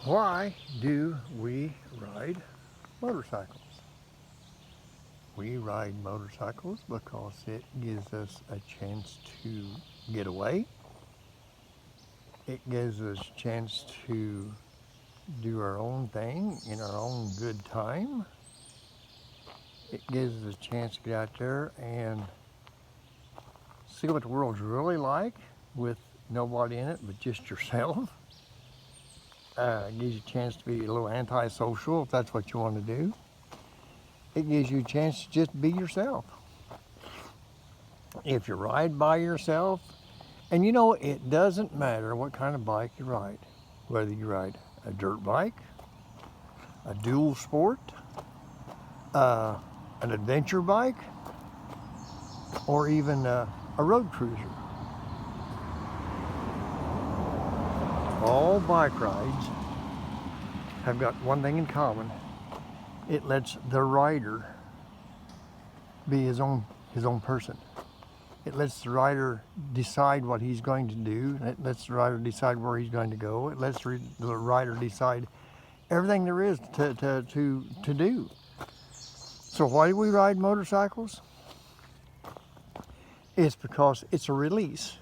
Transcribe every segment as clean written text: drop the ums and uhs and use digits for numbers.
Why do we ride motorcycles? We ride motorcycles because it gives us a chance to get away. It gives us a chance to do our own thing in our own good time. It gives us a chance to get out there and see what the world's really like with nobody in it but just yourself. It gives you a chance to be a little antisocial if that's what you want to do. It gives you a chance to just be yourself. If you ride by yourself, and you know, it doesn't matter what kind of bike you ride, whether you ride a dirt bike, a dual sport, an adventure bike, or even a road cruiser. All bike rides have got one thing in common. It lets the rider be his own person. It lets the rider decide what he's going to do. It lets the rider decide where he's going to go. It lets the rider decide everything there is to do. So why do we ride motorcycles? It's because it's a release.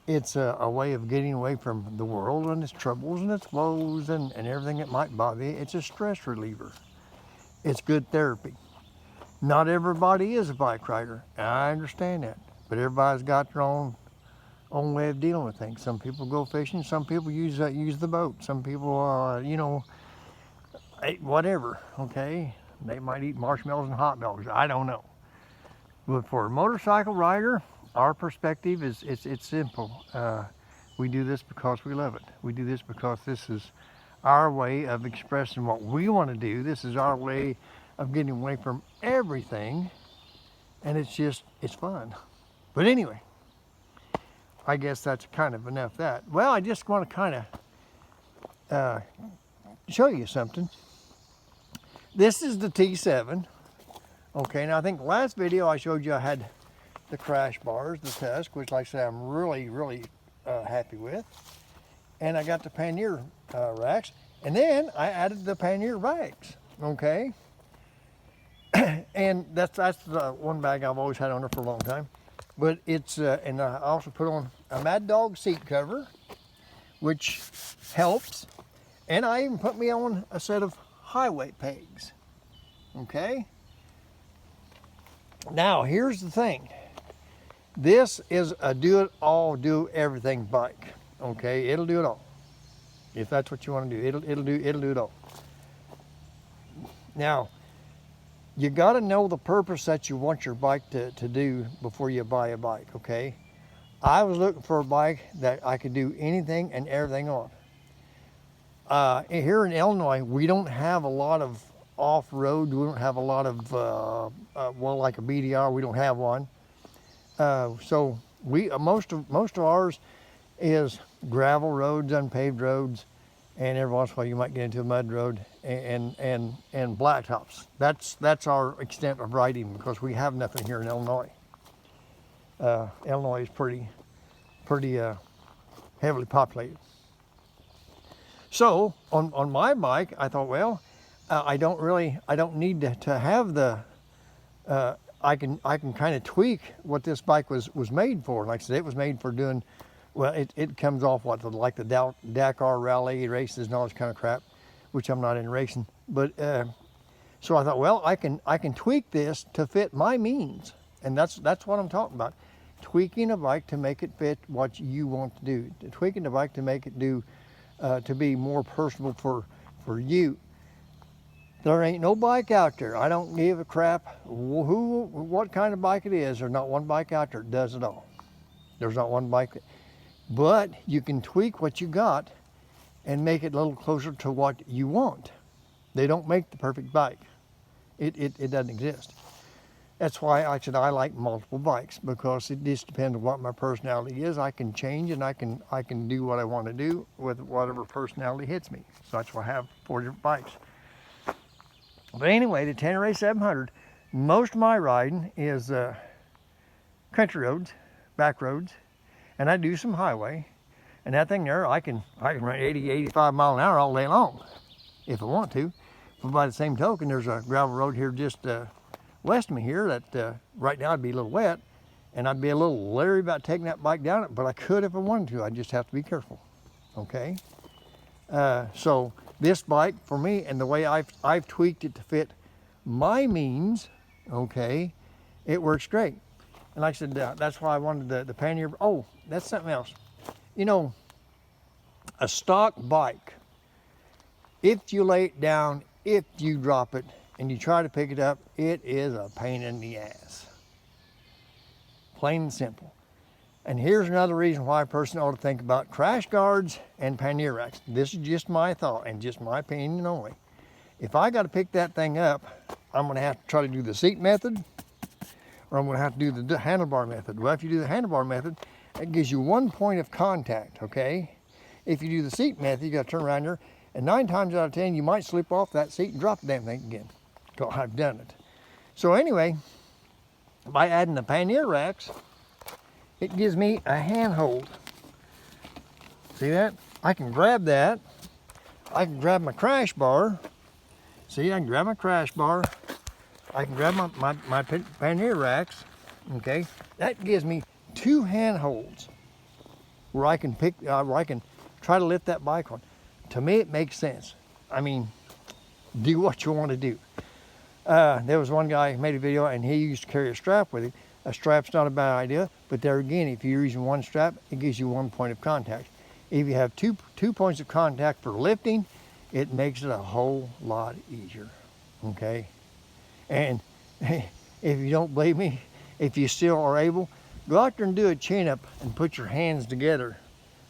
It's a way of getting away from the world and its troubles and its woes and everything that might bother you. It's a stress reliever. It's good therapy. Not everybody is a bike rider. I understand that. But everybody's got their own way of dealing with things. Some people go fishing. Some people use the boat. Some people, whatever, okay? They might eat marshmallows and hot dogs. I don't know. But for a motorcycle rider, our perspective is it's simple. We do this because we love it. We do this because this is our way of expressing what we want to do. This is our way of getting away from everything, and it's fun. But anyway, I guess that's kind of enough of that. Well, I just want to kind of show you something. This is the T7. Okay, now I think last video I showed you I had the crash bars, the Tusk, which like I say I'm really, really happy with. And I got the pannier racks, and then I added the pannier bags, okay? And that's the one bag I've always had on there for a long time. But it's, and I also put on a Mad Dog seat cover, which helps. And I even put me on a set of highway pegs, okay? Now, here's the thing. This is a do-it-all, do-everything bike, okay? It'll do it all. If that's what you want to do, it'll do it all. Now, you got to know the purpose that you want your bike to do before you buy a bike, okay? I was looking for a bike that I could do anything and everything on. Here in Illinois, we don't have a lot of off-road. We don't have a lot of, like a BDR, we don't have one. So most of ours is gravel roads, unpaved roads, and every once in a while you might get into a mud road and blacktops. That's our extent of riding because we have nothing here in Illinois. Illinois is pretty heavily populated. So on my bike, I thought, well, I don't need to have the. I can kind of tweak what this bike was made for. Like I said, it was made for doing. Well, it comes off like the Dakar Rally races and all this kind of crap, which I'm not in racing. But so I thought, well, I can tweak this to fit my means, and that's what I'm talking about. Tweaking a bike to make it fit what you want to do. Tweaking the bike to make it do to be more personal for you. There ain't no bike out there. I don't give a crap what kind of bike it is. There's not one bike out there that does it all. There's not one bike. But you can tweak what you got and make it a little closer to what you want. They don't make the perfect bike. It doesn't exist. That's why I said I like multiple bikes, because it just depends on what my personality is. I can change and I can do what I want to do with whatever personality hits me. So that's why I have 4 different bikes. But anyway, the Tenere 700, most of my riding is country roads, back roads, and I do some highway. And that thing there, I can run 80, 85 mile an hour all day long if I want to. But by the same token, there's a gravel road here just west of me here that right now I'd be a little wet, and I'd be a little leery about taking that bike down it, but I could if I wanted to. I just have to be careful, okay? So this bike for me, and the way I've tweaked it to fit my means, okay, it works great. And like I said, that's why I wanted the pannier. Oh, that's something else. You know, a stock bike, if you lay it down, if you drop it, and you try to pick it up, it is a pain in the ass. Plain and simple. And here's another reason why a person ought to think about crash guards and pannier racks. This is just my thought and just my opinion only. If I got to pick that thing up, I'm going to have to try to do the seat method, or I'm going to have to do the handlebar method. Well, if you do the handlebar method, it gives you one point of contact, okay? If you do the seat method, you got to turn around there, and 9 times out of 10, you might slip off that seat and drop the damn thing again. So I've done it. So anyway, by adding the pannier racks, it gives me a handhold. See that? I can grab that. I can grab my crash bar. See, I can grab my crash bar. I can grab my pannier racks. Okay, that gives me 2 handholds where I can where I can try to lift that bike on. To me, it makes sense. I mean, do what you want to do. There was one guy who made a video and he used to carry a strap with him. A strap's not a bad idea, but there again, if you're using one strap, it gives you one point of contact. If you have two points of contact for lifting, it makes it a whole lot easier, okay? And if you don't believe me, if you still are able, go out there and do a chin-up and put your hands together.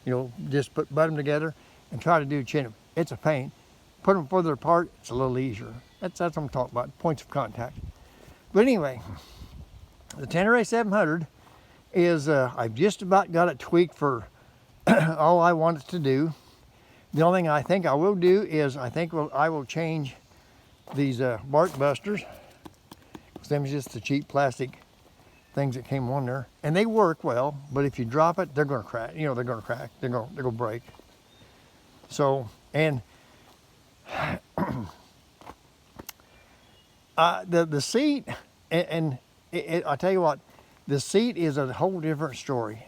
You know, just butt them together and try to do a chin-up. It's a pain. Put them further apart, it's a little easier. That's what I'm talking about, points of contact. But anyway, the Tenere 700 is, I've just about got it tweaked for all I want it to do. The only thing I think I will do is I will change these bark busters. Them is just the cheap plastic things that came on there, and they work well. But if you drop it, they're going to crack. You know, they're going to crack. They're going to break. So, and the seat, and I tell you what, the seat is a whole different story.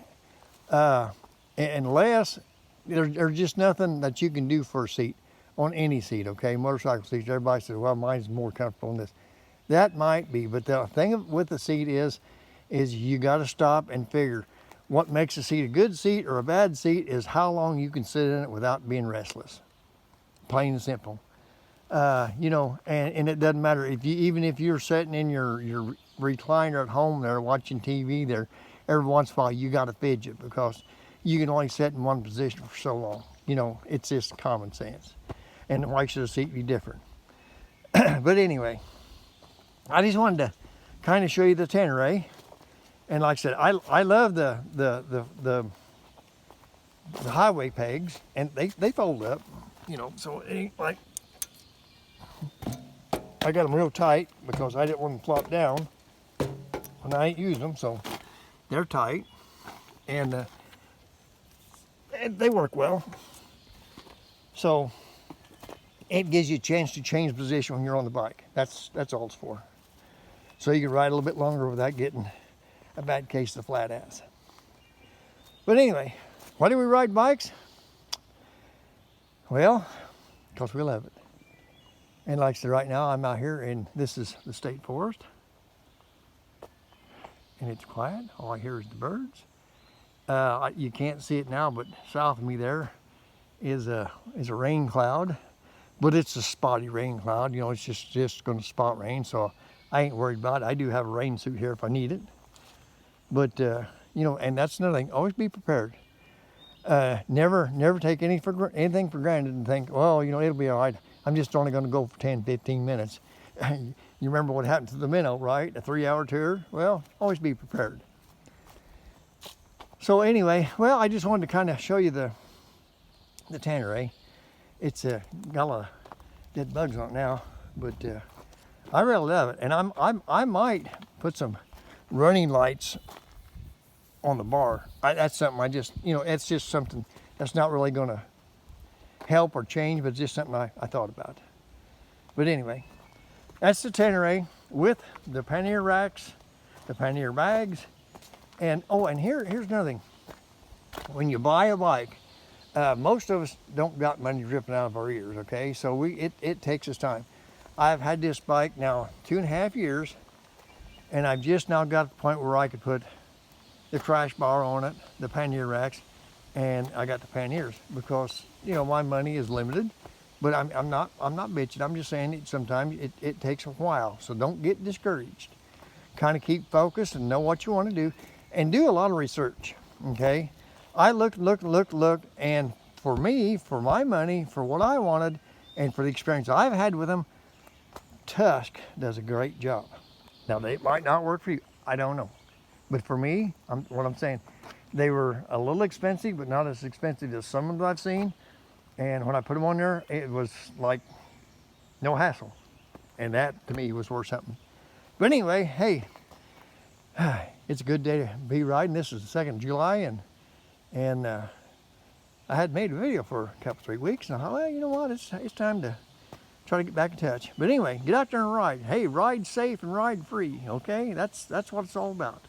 Unless there's just nothing that you can do for a seat on any seat, okay? Motorcycle seats, everybody says, well, mine's more comfortable than this. That might be, but the thing with the seat is you got to stop and figure what makes a seat a good seat or a bad seat is how long you can sit in it without being restless. Plain and simple. You know, and it doesn't matter even if you're sitting in your recliner at home there watching TV there, every once in a while you got to fidget because you can only sit in one position for so long. You know, it's just common sense. And why should a seat be different? But anyway, I just wanted to kind of show you the Tenere. And like I said, I love the highway pegs, and they fold up, you know, so it ain't like, I got them real tight because I didn't want them to flop down when I ain't using them, so they're tight, and they work well. So it gives you a chance to change position when you're on the bike. That's all it's for. So you can ride a little bit longer without getting a bad case of flat ass. But anyway, why do we ride bikes? Well, because we love it. And like I said, right now I'm out here and this is the state forest. And it's quiet, all I hear is the birds. You can't see it now, but south of me there is a rain cloud. But it's a spotty rain cloud, you know, it's just gonna spot rain, so I ain't worried about it. I do have a rain suit here if I need it. But, you know, and that's another thing, always be prepared. Never take anything for granted and think, well, you know, it'll be all right. I'm just only gonna go for 10, 15 minutes. You remember what happened to the minnow, right? A 3-hour tour? Well, always be prepared. So anyway, well, I just wanted to kind of show you the Tenere. It's got a lot of dead bugs on it now, but I really love it. And I might put some running lights on the bar. That's something I just, you know, it's just something that's not really going to help or change, but it's just something I thought about. But anyway, that's the Tenere with the pannier racks, the pannier bags, and oh, and here's another thing. When you buy a bike, most of us don't got money dripping out of our ears, okay? So it takes us time. I've had this bike now 2.5 years, and I've just now got to the point where I could put the crash bar on it, the pannier racks, and I got the panniers because, you know, my money is limited. But I'm not bitching. I'm just saying sometimes it takes a while. So don't get discouraged. Kind of keep focused and know what you want to do, and do a lot of research. Okay, I looked, and for me, for my money, for what I wanted, and for the experience I've had with them, Tusk does a great job. Now they might not work for you. I don't know, but for me, what I'm saying, they were a little expensive, but not as expensive as some of them I've seen. And when I put them on there, it was like no hassle. And that to me was worth something. But anyway, hey, it's a good day to be riding. This is the 2nd of July, and I had made a video for a couple, 3 weeks, and I thought, well, you know what, it's time to try to get back in touch. But anyway, get out there and ride. Hey, ride safe and ride free, okay? That's what it's all about.